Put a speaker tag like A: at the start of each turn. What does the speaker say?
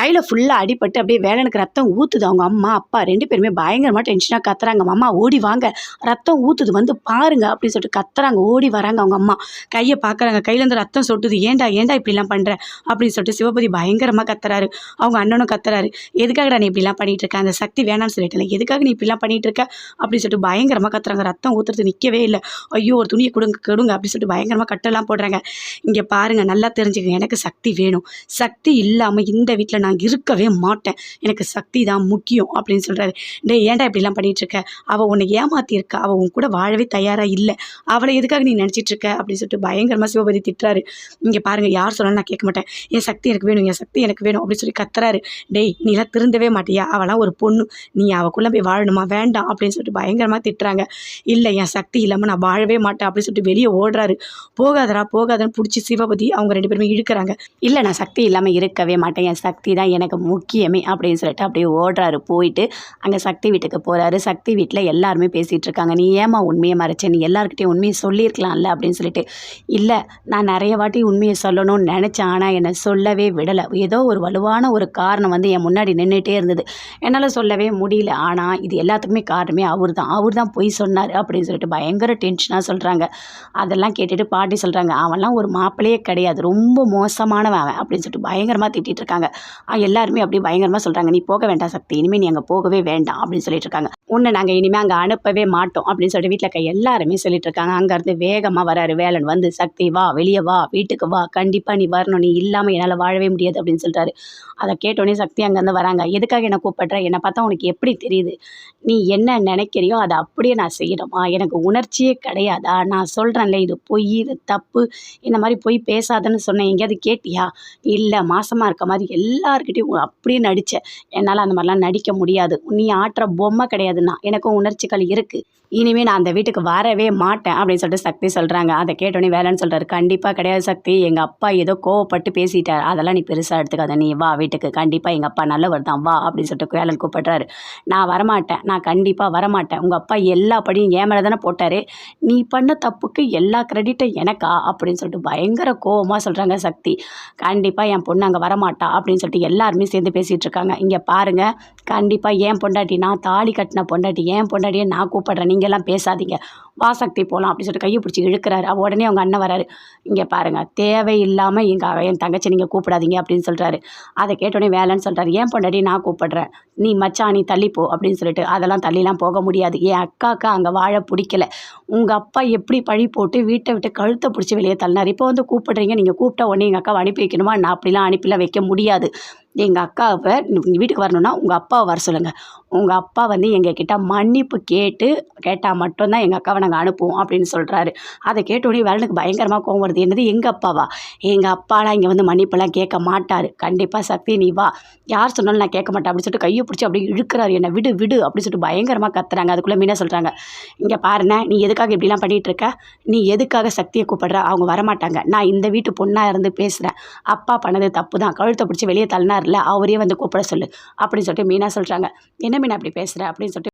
A: கையில் ஃபுல்லாக அடிபட்டு அப்படியே வேலனுக்கு ரத்தம் ஊற்றுது. அவங்க அம்மா அப்பா 2 பேருமே பயங்கரமாக டென்ஷனாக கத்துறாங்க. அம்மா ஓடி வாங்க, ரத்தம் ஊற்றுது, வந்து பாருங்க அப்படின்னு சொல்லிட்டு கத்துறாங்க. ஓடி வராங்க அவங்க அம்மா. கையை பார்க்குறாங்க, கையிலேருந்து ரத்தம் சொட்டுது. ஏன்டா ஏன்டா இப்படிலாம் பண்ணுற அப்படின்னு சொல்லிட்டு சிவபதி பயங்கரமாக கத்துறாரு. அவங்க அண்ணனும் கத்துறாரு. எதுக்காகடா நீ இப்படிலாம் பண்ணிட்டு இருக்க, அந்த சக்தி வேணாம்னு சொல்லிட்டேன், எதுக்காக நீ இப்படிலாம் பண்ணிட்டு இருக்க அப்படின்னு சொல்லிட்டு பயங்கரமாக கத்துறாங்க. ரத்தம் ஊற்றுறது நிற்கவே இல்லை. ஐயோ ஒரு துணியை கொடுங்க கொடுங்க அப்படின்னு சொல்லிட்டு பயங்கரமாக கட்டெல்லாம் போடுறாங்க. இங்கே பாருங்க, நல்லா தெரிஞ்சுக்கங்க, எனக்கு சக்தி வேணும். சக்தி இல்லாமல் இந்த வீட்டில் நான் இருக்கவே மாட்டேன். எனக்கு சக்தி தான் முக்கியம் அப்படின்னு சொல்கிறாரு. டேய் ஏன்டா இப்படிலாம் பண்ணிகிட்டு இருக்க, அவள் உன்னை ஏமாற்றிருக்கா, அவள் உன் கூட வாழவே தயாராக இல்லை, அவளை எதுக்காக நீ நினச்சிட்டு இருக்க அப்படின்னு சொல்லிட்டு பயங்கரமாக சிவபதி திட்டுறாரு. இங்கே பாருங்கள், யார் சொன்னாலும் நான் கேட்க மாட்டேன், என் சக்தி எனக்கு வேணும், என் சக்தி எனக்கு வேணும் அப்படின்னு சொல்லி கத்துறாரு. டேய் நீலாம் திருந்தவே மாட்டியா, அவளாம் ஒரு பொண்ணு, நீ அவக்குள்ளே போய் வாழணுமா, வேண்டாம் அப்படின்னு சொல்லிட்டு பயங்கரமாக திட்டுறாங்க. இல்லை என் சக்தி இல்லாமல் நான் வாழவே மாட்டேன் அப்படின்னு சொல்லிட்டு வெளியே ஓடுறாரு. போகாதரா போகாதன்னு பிடிச்சி சிவபதி அவங்க 2 பேருமே இழுக்கிறாங்க. இல்லை நான் சக்தி இல்லாமல் இருக்கவே மாட்டேன், என் சக்தி தான் எனக்கு முக்கியமே அப்படின்னு சொல்லிட்டு அப்படியே ஓடுறாரு. போயிட்டு அங்கே சக்தி வீட்டுக்கு போகிறாரு. சக்தி வீட்டில் எல்லாருமே பேசிகிட்டு இருக்காங்க. நீ ஏமா உண்மையை மறைச்ச, நீ எல்லாருக்கிட்டையும் உண்மையை சொல்லியிருக்கலாம்ல அப்படின்னு சொல்லிட்டு. இல்லை நான் நிறைய வாட்டி உண்மையை சொல்லணும்னு நினச்சேன், ஆனால் என்னை சொல்லவே விடலை. ஏதோ ஒரு வலுவான ஒரு காரணம் வந்து என் முன்னாடி நின்றுட்டே இருந்தது, என்னால் சொல்லவே முடியல. ஆனால் இது எல்லாத்துக்குமே காரணமே அவர் தான் பொய் சொன்னார் அப்படின்னு சொல்லிட்டு பயங்கர டென்ஷனாக சொல்கிறாங்க. அதெல்லாம் கேட்டுட்டு பாட்டி சொல்கிறாங்க, அவன்லாம் ஒரு மாப்பிள்ளையே கிடையாது, ரொம்ப மோசமானவன் அவன் அப்படின்னு சொல்லிட்டு பயங்கரமாக திட்டிகிட்டு இருக்காங்க. எல்லாருமே அப்படியே பயங்கரமாக சொல்கிறாங்க, நீ போக வேண்டாம் சக்தி, இனிமேல் நீ அங்கே போகவே வேண்டாம் அப்படின்னு சொல்லிட்டு இருக்காங்க. உன்னை நாங்கள் இனிமேல் அங்கே அனுப்பவே மாட்டோம் அப்படின்னு சொல்லிட்டு வீட்டில் இருக்க எல்லாருமே சொல்லிட்டு இருக்காங்க. அங்கேருந்து வேகமாக வராரு வேலன். வந்து சக்தி வா, வெளியே வா, வீட்டுக்கு வா, கண்டிப்பாக நீ வரணும், நீ இல்லாமல் என்னால் வாழவே முடியாது அப்படின்னு சொல்லிட்டாரு. அதை கேட்டோடனே சக்தி அங்கேருந்து வராங்க. எதுக்காக என்னை கூப்பிட்ற, என்னை பார்த்தா உனக்கு எப்படி தெரியுது, நீ என்ன நினைக்கிறியோ அதை அப்படியே நான் செய்யணுமா, எனக்கு உணர்ச்சியே கிடையாதா, நான் சொல்கிறேன்ல இது பொய், இது தப்பு, இந்த மாதிரி பொய் பேசாதன்னு சொன்னேன், எங்கேயாவது கேட்டியா, இல்லை மாசமாக இருக்க மாதிரி எல்லாருக்கிட்டையும் அப்படியே நடித்தேன், என்னால் அந்த மாதிரிலாம் நடிக்க முடியாது, நீ ஆட்டுற பொம்மை கிடையாதுன்னா, எனக்கும் உணர்ச்சிகள் இருக்குது, இனிமேல் நான் அந்த வீட்டுக்கு வரவே மாட்டேன் அப்படின்னு சொல்லிட்டு சக்தி சொல்கிறாங்க. அதை கேட்டோன்னே வேலைன்னு சொல்கிறாரு. கண்டிப்பாக கிடையாது சக்தி, எங்கள் அப்பா ஏதோ கோவப்பட்டு பேசிட்டார், அதெல்லாம் நீ பெருசாக எடுத்துக்காத, நீ வா வீட்டுக்கு, கண்டிப்பாக எங்கள் அப்பா நல்லவர் தான், வா அப்படின்னு சொல்லிட்டு வேலன் கூப்பிட்றாரு. நான் வரமாட்டேன், நான் கண்டிப்பாக வரமாட்டேன், உங்கள் அப்பா எல்லா படியும் ஏன் மேலே தானே போட்டார், நீ பண்ண தப்புக்கு எல்லா கிரெடிட்டும் எனக்கா அப்படின்னு சொல்லிட்டு பயங்கர கோவமாக சொல்கிறாங்க சக்தி. கண்டிப்பாக என் பொண்ணு அங்கே வரமாட்டா அப்படின்னு சொல்லிட்டு எல்லாருமே சேர்ந்து பேசிகிட்டு இருக்காங்க. இங்கே பாருங்கள், கண்டிப்பாக ஏன் பொண்டாட்டி, நான் தாலி கட்டின பொண்டாட்டி, ஏன் பொண்டாட்டியை நான் கூப்பிட்றேன், நீங்கள்லாம் பேசாதீங்க, வா சக்தி போகலாம் அப்படின்னு சொல்லிட்டு கையை பிடிச்சி இழுக்கிறாரு. உடனே அவங்க அண்ணன் வராரு. இங்கே பாருங்கள், தேவையில்லாமல் என் தங்கச்சி நீங்கள் கூப்பிடாதீங்க அப்படின்னு சொல்கிறாரு. அதை கேட்டோடனே வேலைன்னு சொல்கிறாரு. ஏன் பொண்டாட்டி நான் கூப்பிட்றேன், நீ மச்சான் நீ தள்ளிப்போ அப்படின்னு சொல்லிட்டு. அதெல்லாம் தள்ளிலாம் போக முடியாது, என் அக்காவுக்கு அங்கே வாழ பிடிக்கல, உங்கள் அப்பா எப்படி பழி போட்டு வீட்டை விட்டு கழுத்தை பிடிச்சி வெளியே தள்ளினார், இப்போ வந்து கூப்பிட்றீங்க, நீங்கள் கூப்பிட்டா உடனே எங்கள் அக்காவை அனுப்பி வைக்கணுமா, நான் அப்படிலாம் அனுப்பிலாம் வைக்க முடியாது, எங்கள் அக்காவை வீட்டுக்கு வரணுன்னா உங்கள் அப்பாவை வர சொல்லுங்கள், உங்கள் அப்பா வந்து எங்கள் கிட்ட மன்னிப்பு கேட்டால் மட்டும்தான் எங்கள் அக்காவை நாங்கள் அனுப்புவோம் அப்படின்னு சொல்கிறாரு. அதை கேட்டோடனே வேலனுக்கு பயங்கரமாக கோவம் வருது. என்னது எங்கள் அப்பாவா, எங்கள் அப்பாலாம் இங்கே வந்து மன்னிப்பெல்லாம் கேட்க மாட்டார், கண்டிப்பாக சக்தி நீ வா, யார் சொன்னாலும் நான் கேட்க மாட்டேன் அப்படின்னு சொல்லிட்டு கையை பிடிச்சி அப்படியே இழுக்கிறாரு. என்னை விடு விடு அப்படின்னு சொல்லிட்டு பயங்கரமாக கத்துறாங்க. அதுக்குள்ளே மீனா சொல்கிறாங்க, இங்கே பாருண்ணே, நீ எதுக்காக இப்படிலாம் பண்ணிகிட்டு இருக்க, நீ எதுக்காக சக்தியை கூப்பிட்ற, அவங்க வரமாட்டாங்க, நான் இந்த வீட்டு பொண்ணாக இருந்து பேசுகிறேன், அப்பா பண்ணது தப்பு தான், கழுத்தை பிடிச்சி வெளியே தள்ளினார்ல, அவரே வந்து கூப்பிட சொல்லு அப்படின்னு சொல்லிட்டு மீனா சொல்கிறாங்க. என்ன மீனா அப்படி பேசுகிற அப்படின்னு சொல்லிட்டு